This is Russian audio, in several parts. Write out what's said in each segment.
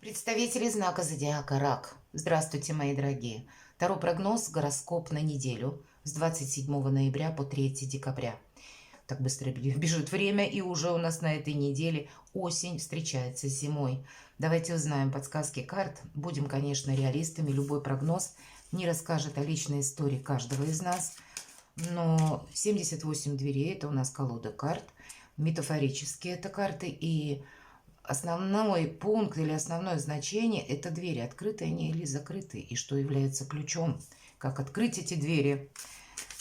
Представители знака зодиака Рак. Здравствуйте, мои дорогие. Таро прогноз, гороскоп на неделю с 27 ноября по 3 декабря. Так быстро бежит время, и уже у нас на этой неделе осень встречается с зимой. Давайте узнаем подсказки карт. Будем, конечно, реалистами. Любой прогноз не расскажет о личной истории каждого из нас. Но 78 дверей – это у нас колода карт. Метафорические это карты, и основной пункт или основное значение – это двери, открытые они или закрытые, и что является ключом. Как открыть эти двери?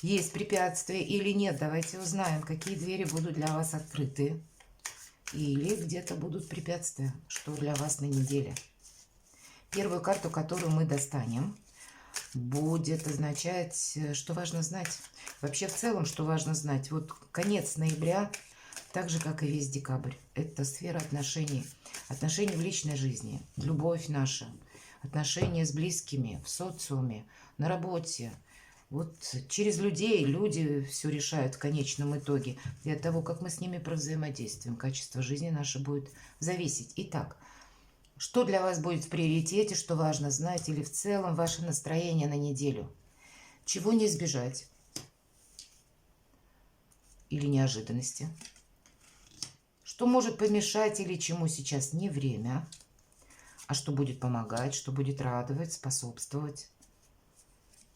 Есть препятствия или нет? Давайте узнаем, какие двери будут для вас открыты. Или где-то будут препятствия, что для вас на неделе. Первую карту, которую мы достанем, будет означать, что важно знать. Вообще в целом, что важно знать. Вот конец ноября, так же, как и весь декабрь. Это сфера отношений. Отношения в личной жизни, любовь наша, отношения с близкими, в социуме, на работе. Вот через людей люди все решают в конечном итоге. И от того, как мы с ними провзаимодействуем, качество жизни наше будет зависеть. Итак, что для вас будет в приоритете, что важно знать, или в целом ваше настроение на неделю? Чего не избежать? Или неожиданности? Что может помешать или чему сейчас не время? А что будет помогать, что будет радовать, способствовать?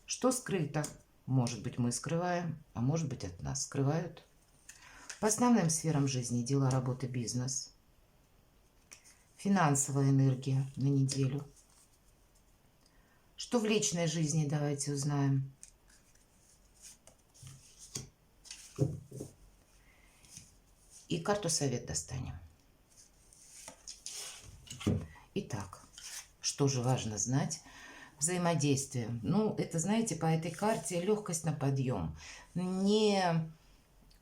Что скрыто? Может быть, мы скрываем, а может быть, от нас скрывают. По основным сферам жизни: дела, работа, бизнес. Финансовая энергия на неделю. Что в личной жизни, давайте узнаем. И карту совет достанем. Итак, что же важно знать? Взаимодействие. Ну, это, знаете, по этой карте легкость на подъем. Не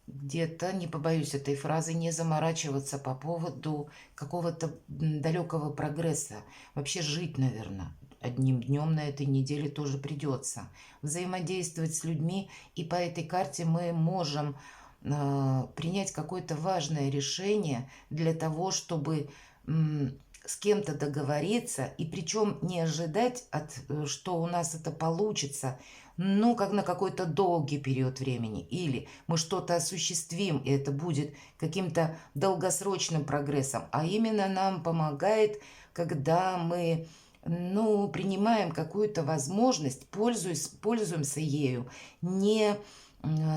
где-то, не побоюсь этой фразы, не заморачиваться по поводу какого-то далекого прогресса. Вообще жить, наверное, одним днем на этой неделе тоже придется. Взаимодействовать с людьми, и по этой карте мы можем принять какое-то важное решение для того, чтобы с кем-то договориться, и причем не ожидать, что у нас это получится, ну, как на какой-то долгий период времени, или мы что-то осуществим, и это будет каким-то долгосрочным прогрессом, а именно нам помогает, когда мы, ну, принимаем какую-то возможность, пользуемся ею, не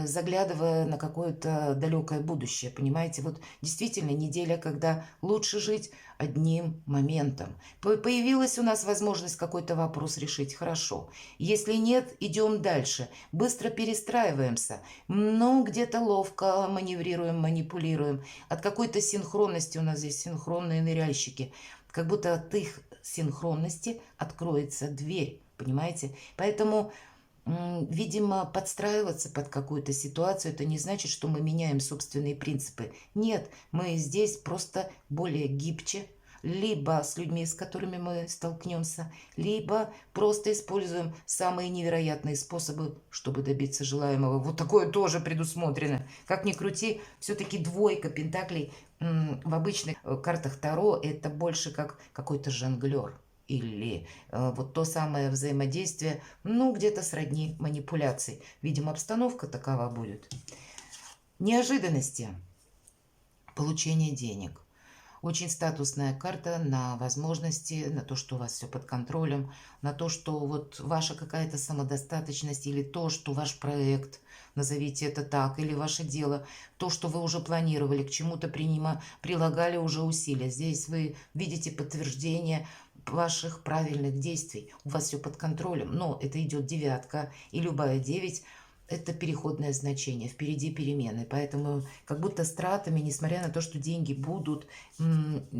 заглядывая на какое-то далекое будущее, понимаете? Вот действительно неделя, когда лучше жить одним моментом. Появилась у нас возможность какой-то вопрос решить, хорошо. Если нет, идем дальше, быстро перестраиваемся, но где-то ловко маневрируем, манипулируем. От какой-то синхронности, у нас здесь синхронные ныряльщики, как будто от их синхронности откроется дверь, понимаете? Поэтому видимо, подстраиваться под какую-то ситуацию, это не значит, что мы меняем собственные принципы. Нет, мы здесь просто более гибче, либо с людьми, с которыми мы столкнемся, либо просто используем самые невероятные способы, чтобы добиться желаемого. Вот такое тоже предусмотрено. Как ни крути, все-таки двойка пентаклей в обычных картах Таро это больше как какой-то жонглер. Или вот то самое взаимодействие, ну, где-то сродни манипуляций. Видимо, обстановка такова будет. Неожиданности. Получение денег. Очень статусная карта на возможности, на то, что у вас все под контролем, на то, что вот ваша какая-то самодостаточность или то, что ваш проект, назовите это так, или ваше дело, то, что вы уже планировали, к чему-то прилагали уже усилия. Здесь вы видите подтверждение ваших правильных действий. У вас все под контролем, но это идет девятка, и любая 9 это переходное значение, впереди перемены. Поэтому как будто с тратами, несмотря на то, что деньги будут,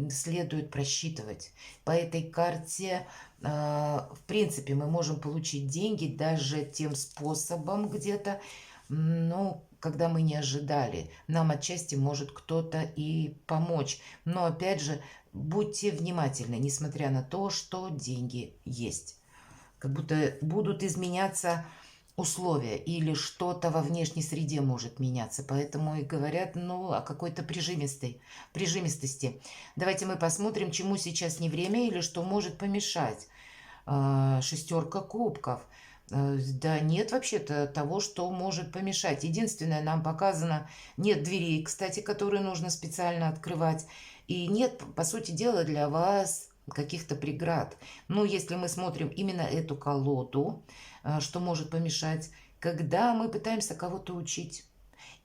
следует просчитывать. По этой карте, в принципе, мы можем получить деньги даже тем способом где-то, ну, когда мы не ожидали. Нам отчасти может кто-то и помочь. Но опять же, будьте внимательны, несмотря на то, что деньги есть. Как будто будут изменяться условия или что-то во внешней среде может меняться. Поэтому и говорят, ну, о какой-то прижимистости. Давайте мы посмотрим, чему сейчас не время или что может помешать. Шестерка кубков. Да нет вообще-то того, что может помешать. Единственное, нам показано, нет дверей, кстати, которые нужно специально открывать. И нет, по сути дела, для вас каких-то преград. Но если мы смотрим именно эту колоду, что может помешать, когда мы пытаемся кого-то учить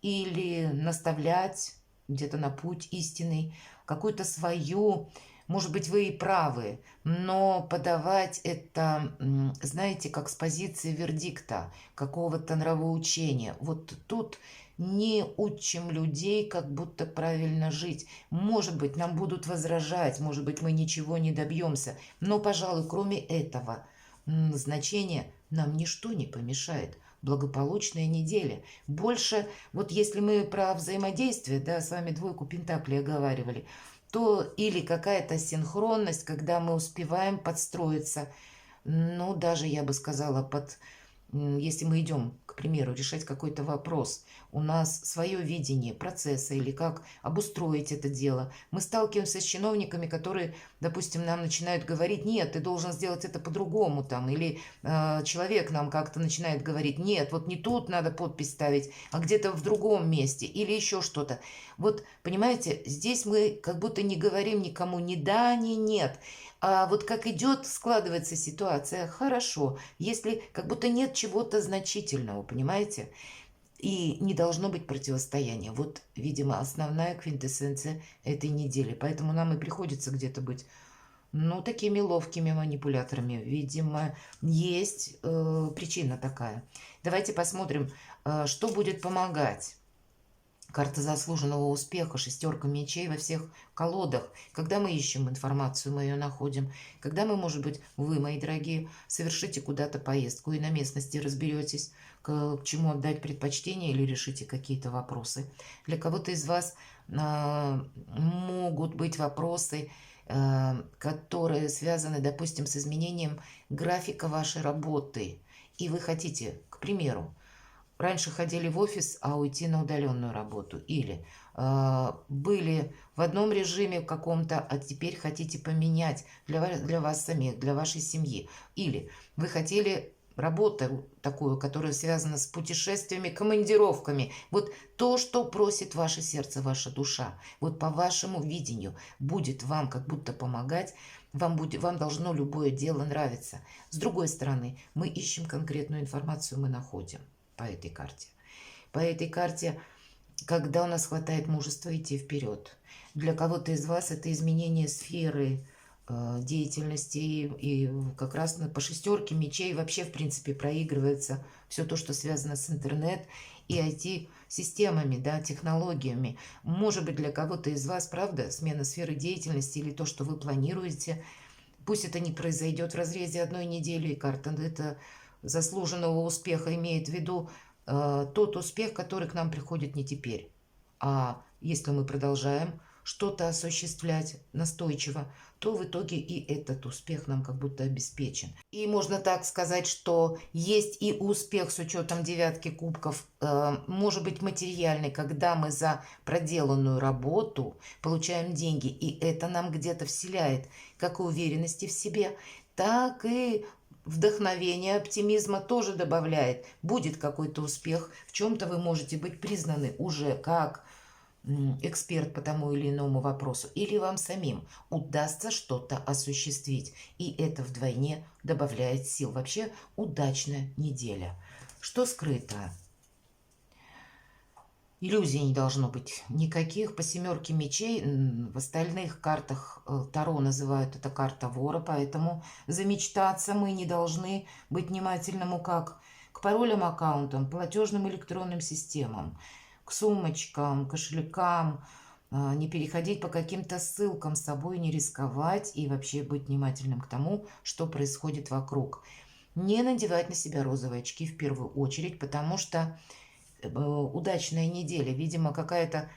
или наставлять где-то на путь истинный, какую-то свою, может быть, вы и правы, но подавать это, знаете, как с позиции вердикта, какого-то нравоучения. Вот тут не учим людей, как будто правильно жить. Может быть, нам будут возражать, может быть, мы ничего не добьемся, но, пожалуй, кроме этого значения нам ничто не помешает. Благополучная неделя. Больше, вот если мы про взаимодействие, да, с вами двойку пентаклей оговаривали, то или какая-то синхронность, когда мы успеваем подстроиться, ну, даже я бы сказала, если мы идем, к примеру, решать какой-то вопрос, у нас свое видение процесса или как обустроить это дело. Мы сталкиваемся с чиновниками, которые, допустим, нам начинают говорить, нет, ты должен сделать это по-другому, там, или человек нам как-то начинает говорить, нет, вот не тут надо подпись ставить, а где-то в другом месте, или еще что-то. Вот, понимаете, здесь мы как будто не говорим никому ни да, ни нет. А вот как идет, складывается ситуация, хорошо, если как будто нет чего-то значительного, понимаете? И не должно быть противостояния. Вот, видимо, основная квинтэссенция этой недели. Поэтому нам и приходится где-то быть, ну, такими ловкими манипуляторами. Видимо, есть причина такая. Давайте посмотрим, что будет помогать. Карта заслуженного успеха, шестерка мечей во всех колодах. Когда мы ищем информацию, мы ее находим. Когда мы, может быть, вы, мои дорогие, совершите куда-то поездку и на местности разберетесь, к чему отдать предпочтение или решите какие-то вопросы. Для кого-то из вас могут быть вопросы, которые связаны, допустим, с изменением графика вашей работы. И вы хотите, к примеру, раньше ходили в офис, а уйти на удаленную работу. Или были в одном режиме каком-то, а теперь хотите поменять для вас самих, для вашей семьи. Или вы хотели работу такую, которая связана с путешествиями, командировками. Вот то, что просит ваше сердце, ваша душа. Вот по вашему видению будет вам как будто помогать. Вам должно любое дело нравиться. С другой стороны, мы ищем конкретную информацию, мы находим по этой карте. По этой карте, когда у нас хватает мужества идти вперед. Для кого-то из вас это изменение сферы деятельности. И как раз по шестерке мечей вообще, в принципе, проигрывается все то, что связано с интернет и IT-системами, да, технологиями. Может быть, для кого-то из вас, правда, смена сферы деятельности или то, что вы планируете, пусть это не произойдет в разрезе одной недели, и карта это заслуженного успеха имеет в виду тот успех, который к нам приходит не теперь. А если мы продолжаем что-то осуществлять настойчиво, то в итоге и этот успех нам как будто обеспечен. И можно так сказать, что есть и успех с учетом девятки кубков, может быть материальный, когда мы за проделанную работу получаем деньги, и это нам где-то вселяет как и уверенности в себе, так и вдохновение, оптимизма тоже добавляет. Будет какой-то успех, в чем-то вы можете быть признаны уже как эксперт по тому или иному вопросу, или вам самим удастся что-то осуществить. И это вдвойне добавляет сил. Вообще удачная неделя. Что скрыто? Иллюзий не должно быть никаких. По семерке мечей в остальных картах Таро называют это карта вора, поэтому замечтаться мы не должны быть внимательному как к паролям, аккаунтам, платежным электронным системам, к сумочкам, кошелькам, не переходить по каким-то ссылкам с собой, не рисковать и вообще быть внимательным к тому, что происходит вокруг. Не надевать на себя розовые очки в первую очередь, потому что удачная неделя, видимо, какая-то,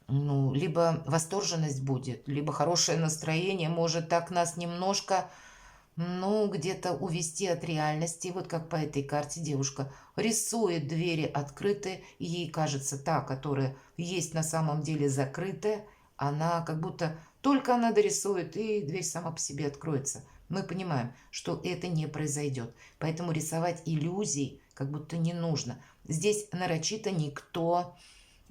ну, либо восторженность будет, либо хорошее настроение может так нас немножко ну, где-то увести от реальности. Вот как по этой карте девушка рисует двери открытые, и ей кажется, та, которая есть на самом деле закрытая, она как будто только она дорисует, и дверь сама по себе откроется. Мы понимаем, что это не произойдет. Поэтому рисовать иллюзий как будто не нужно. Здесь нарочито никто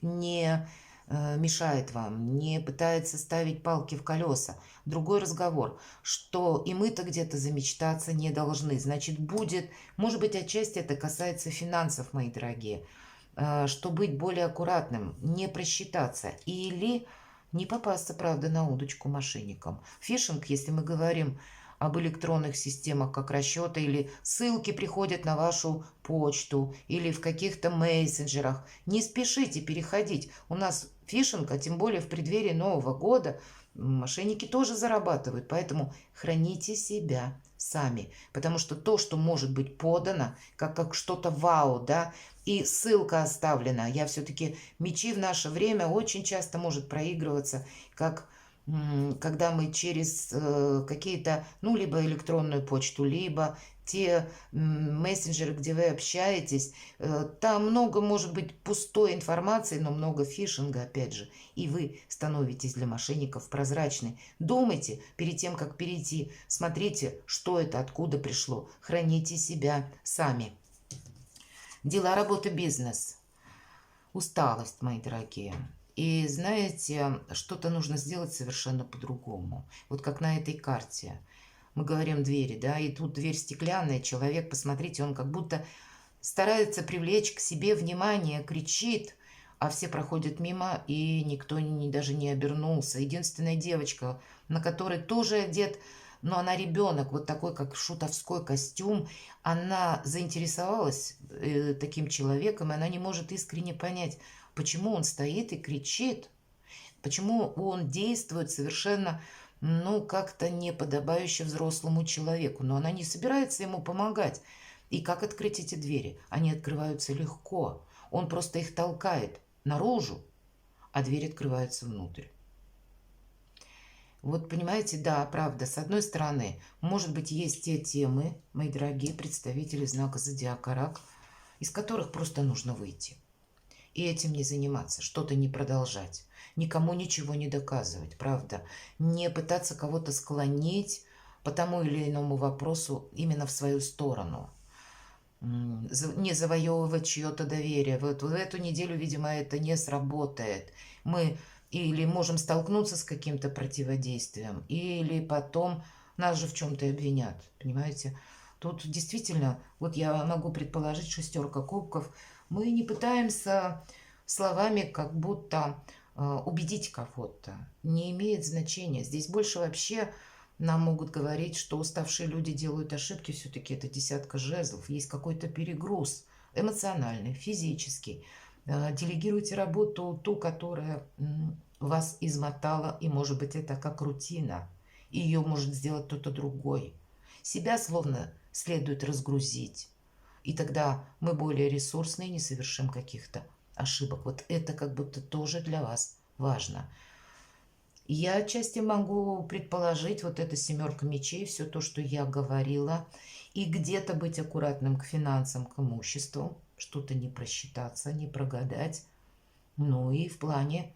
не мешает вам, не пытается ставить палки в колеса. Другой разговор, что и мы-то где-то замечтаться не должны. Значит, будет, может быть, отчасти это касается финансов, мои дорогие, что быть более аккуратным, не просчитаться или не попасться, правда, на удочку мошенникам. Фишинг, если мы говорим об электронных системах как расчета, или ссылки приходят на вашу почту, или в каких-то мессенджерах. Не спешите переходить. У нас фишинг, а тем более в преддверии Нового года, мошенники тоже зарабатывают. Поэтому храните себя сами. Потому что то, что может быть подано, как что-то вау, да, и ссылка оставлена. Я все-таки мечи в наше время очень часто может проигрываться, как когда мы через какие-то, ну, либо электронную почту, либо те мессенджеры, где вы общаетесь, там много может быть пустой информации, но много фишинга, опять же, и вы становитесь для мошенников прозрачны. Думайте перед тем, как перейти, смотрите, что это, откуда пришло, храните себя сами. Дела, работа, бизнес. Усталость, мои дорогие. И знаете, что-то нужно сделать совершенно по-другому. Вот как на этой карте. Мы говорим двери, да, и тут дверь стеклянная, человек, посмотрите, он как будто старается привлечь к себе внимание, кричит, а все проходят мимо, и никто даже не обернулся. Единственная девочка, на которой тоже одет, но она ребенок, вот такой, как шутовской костюм, она заинтересовалась таким человеком, и она не может искренне понять, почему он стоит и кричит, почему он действует совершенно, ну, как-то неподобающе взрослому человеку. Но она не собирается ему помогать. И как открыть эти двери? Они открываются легко. Он просто их толкает наружу, а дверь открывается внутрь. Вот понимаете, да, правда, с одной стороны, может быть, есть те темы, мои дорогие представители знака зодиака Рак, из которых просто нужно выйти. И этим не заниматься, что-то не продолжать, никому ничего не доказывать, правда. Не пытаться кого-то склонить по тому или иному вопросу именно в свою сторону. Не завоевывать чье-то доверие. Вот в эту неделю, видимо, это не сработает. Мы или можем столкнуться с каким-то противодействием, или потом нас же в чем-то обвинят, понимаете? Тут действительно, вот я могу предположить, шестерка кубков. Мы не пытаемся словами как будто убедить кого-то. Не имеет значения. Здесь больше вообще нам могут говорить, что уставшие люди делают ошибки. Все-таки это десятка жезлов. Есть какой-то перегруз эмоциональный, физический. Делегируйте работу ту, которая вас измотала, и, может быть, это как рутина. Ее может сделать кто-то другой. Себя словно следует разгрузить. И тогда мы более ресурсные, не совершим каких-то ошибок. Вот это как будто тоже для вас важно. Я отчасти могу предположить, вот эта семерка мечей, все то, что я говорила, и где-то быть аккуратным к финансам, к имуществу, что-то не просчитаться, не прогадать. Ну и в плане,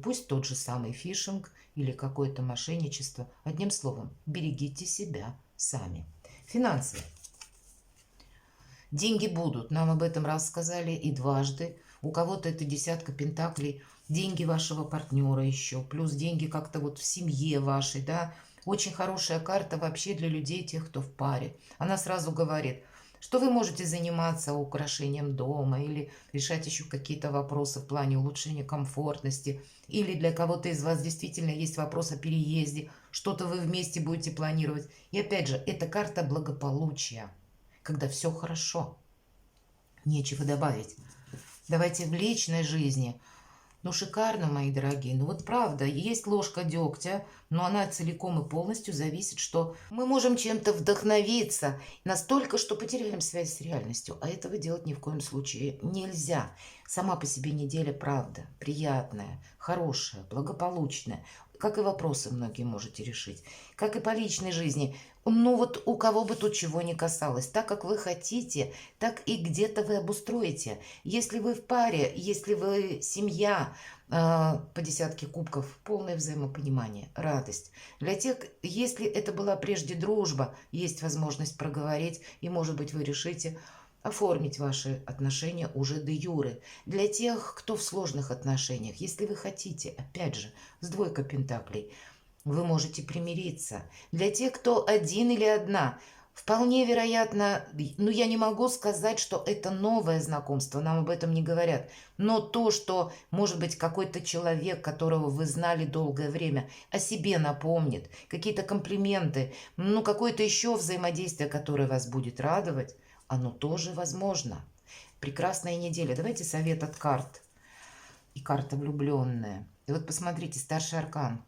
пусть тот же самый фишинг или какое-то мошенничество. Одним словом, берегите себя сами. Финансы. Деньги будут, нам об этом рассказали и дважды. У кого-то это десятка пентаклей, деньги вашего партнера еще, плюс деньги как-то вот в семье вашей, да. Очень хорошая карта вообще для людей, тех, кто в паре. Она сразу говорит, что вы можете заниматься украшением дома или решать еще какие-то вопросы в плане улучшения комфортности. Или для кого-то из вас действительно есть вопрос о переезде, что-то вы вместе будете планировать. И опять же, это карта благополучия, когда все хорошо, нечего добавить. Давайте в личной жизни. Ну, шикарно, мои дорогие. Ну, вот правда, есть ложка дегтя, но она целиком и полностью зависит, что мы можем чем-то вдохновиться настолько, что потеряем связь с реальностью. А этого делать ни в коем случае нельзя. Сама по себе неделя, правда, приятная, хорошая, благополучная. как и вопросы многие можете решить, как и по личной жизни. Ну вот у кого бы тут чего не касалось, так как вы хотите, так и где-то вы обустроите. Если вы в паре, если вы семья, по десятке кубков, полное взаимопонимание, радость. Для тех, если это была прежде дружба, есть возможность проговорить, и, может быть, вы решите оформить ваши отношения уже де юре. Для тех, кто в сложных отношениях, если вы хотите, опять же, с двойкой пентаклей, вы можете примириться. Для тех, кто один или одна, вполне вероятно, ну я не могу сказать, что это новое знакомство, нам об этом не говорят, но то, что, может быть, какой-то человек, которого вы знали долгое время, о себе напомнит, какие-то комплименты, ну какое-то еще взаимодействие, которое вас будет радовать, оно тоже возможно. Прекрасная неделя. Давайте совет от карт. И карта влюбленная. И вот посмотрите, старший аркан.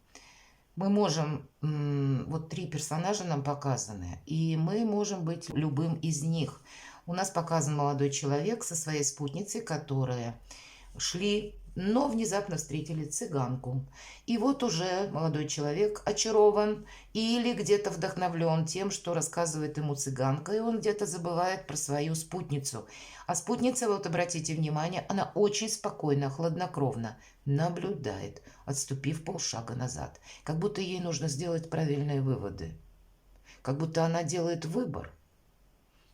Мы можем, вот 3 персонажа нам показаны, и мы можем быть любым из них. У нас показан молодой человек со своей спутницей, которые шли, но внезапно встретили цыганку. И вот уже молодой человек очарован или где-то вдохновлен тем, что рассказывает ему цыганка, и он где-то забывает про свою спутницу. А спутница, вот обратите внимание, она очень спокойно, хладнокровно наблюдает, отступив полшага назад. Как будто ей нужно сделать правильные выводы. Как будто она делает выбор.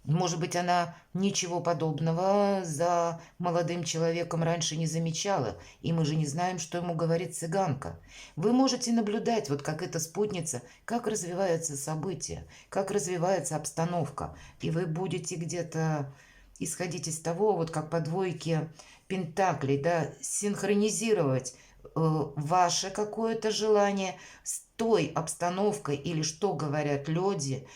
Может быть, она ничего подобного за молодым человеком раньше не замечала, и мы же не знаем, что ему говорит цыганка. Вы можете наблюдать, вот как эта спутница, как развиваются события, как развивается обстановка, и вы будете где-то исходить из того, вот как по двойке пентаклей, да, синхронизировать ваше какое-то желание с той обстановкой или что говорят люди,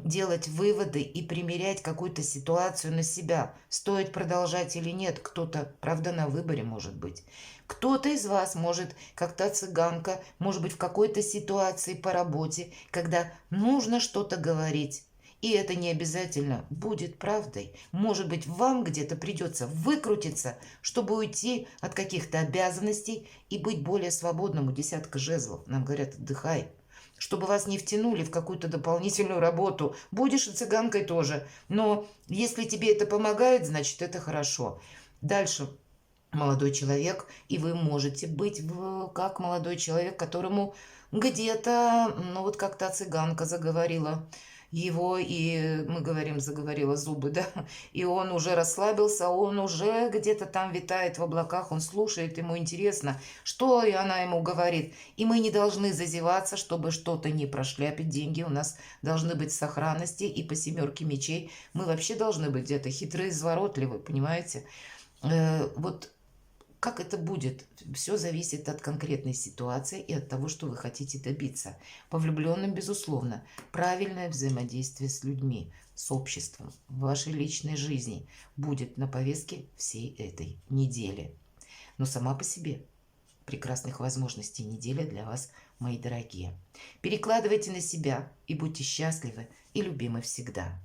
делать выводы и примерять какую-то ситуацию на себя. Стоит продолжать или нет, кто-то, правда, на выборе может быть. Кто-то из вас может, как та цыганка, может быть, в какой-то ситуации по работе, когда нужно что-то говорить. И это не обязательно будет правдой. Может быть, вам где-то придется выкрутиться, чтобы уйти от каких-то обязанностей и быть более свободным. У десятка жезлов нам говорят: отдыхай, чтобы вас не втянули в какую-то дополнительную работу. Будешь и цыганкой тоже. Но если тебе это помогает, значит, это хорошо. Дальше молодой человек, и вы можете быть как молодой человек, которому где-то, ну вот как та цыганка заговорила его, и мы говорим, заговорила зубы, да, и он уже расслабился, он уже где-то там витает в облаках, он слушает, ему интересно, что и она ему говорит. И мы не должны зазеваться, чтобы что-то не прошляпить. Деньги у нас должны быть в сохранности, и по 7 мечей мы вообще должны быть где-то хитрые, изворотливые, понимаете? Вот как это будет? Все зависит от конкретной ситуации и от того, что вы хотите добиться. По влюбленным, безусловно, правильное взаимодействие с людьми, с обществом, в вашей личной жизни будет на повестке всей этой недели. Но сама по себе прекрасных возможностей неделя для вас, мои дорогие. Перекладывайте на себя и будьте счастливы и любимы всегда.